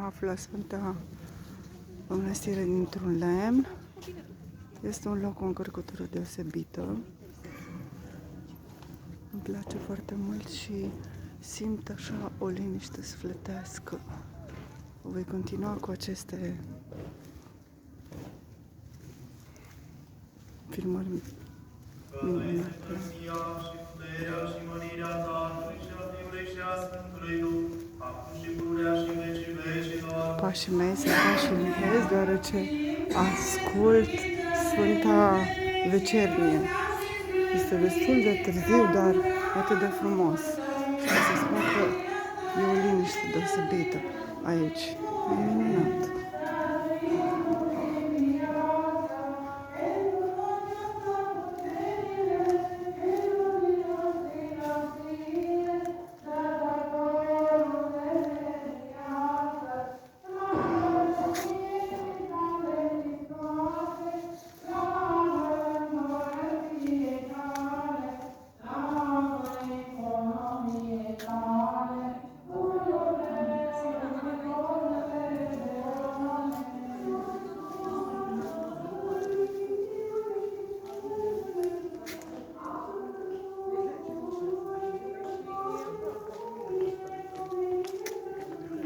aflu la Sfânta Mănăstire dintr-un lemn. Este un loc cu o încărcătură deosebită. Îmi place foarte mult și simt așa o liniște sufletească. Voi continua cu aceste filmări minunate. Pașii mei sunt pași limpezi, deoarece ascult Sfânta Vecernie. Este destul de târziu, dar atât de frumos. Și să spun că e o liniște deosebită aici. E minunat.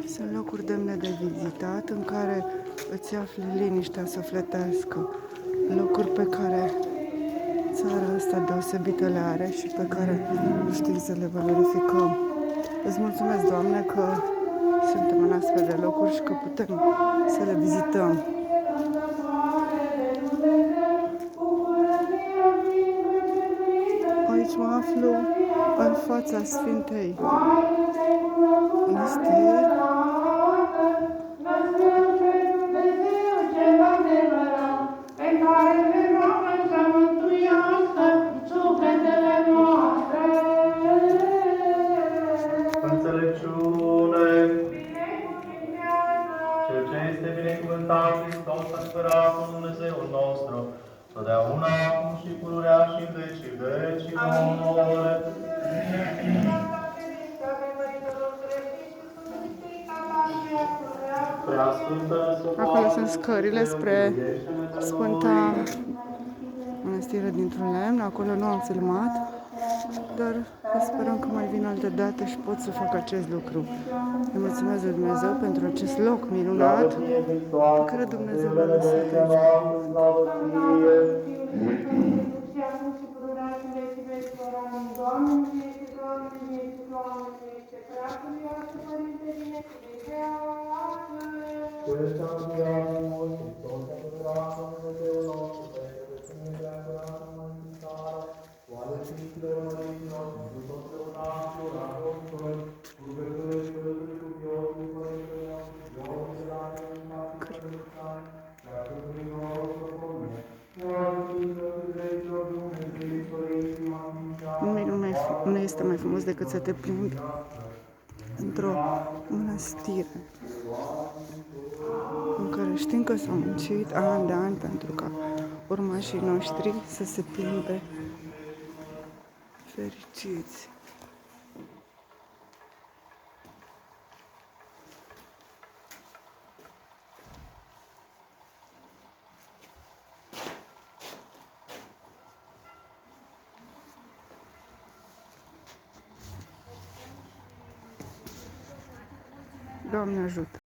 Sunt locuri demne de vizitat în care îți afli liniștea sufletească. Locuri pe care țara asta deosebită le are și pe care nu știm să le valorificăm. Îți mulțumesc, Doamne, că suntem în astfel de locuri și că putem să le vizităm. Aici mă aflu în fața Sfintei Mănăstiri. Înțelepciune, Cel ce este binecuvântat Hristos, Împăratul Dumnezeul nostru, totdeauna, acum și pururea și în vecii vecilor. Acolo sunt scările spre Sfânta Mănăstire dintr-un lemn. Acolo nu am filmat, dar sperăm că mai vin altă dată și pot să fac acest lucru. Îi mulțumesc lui Dumnezeu pentru acest loc minunat pe care Dumnezeu l-a lăsat aici. Nu este mai frumos decât să te plimbi într-o mănăstire în care știm că s-a muncit ani de ani pentru ca urmașii noștri să se plimbe fericiți. Doamne ajută!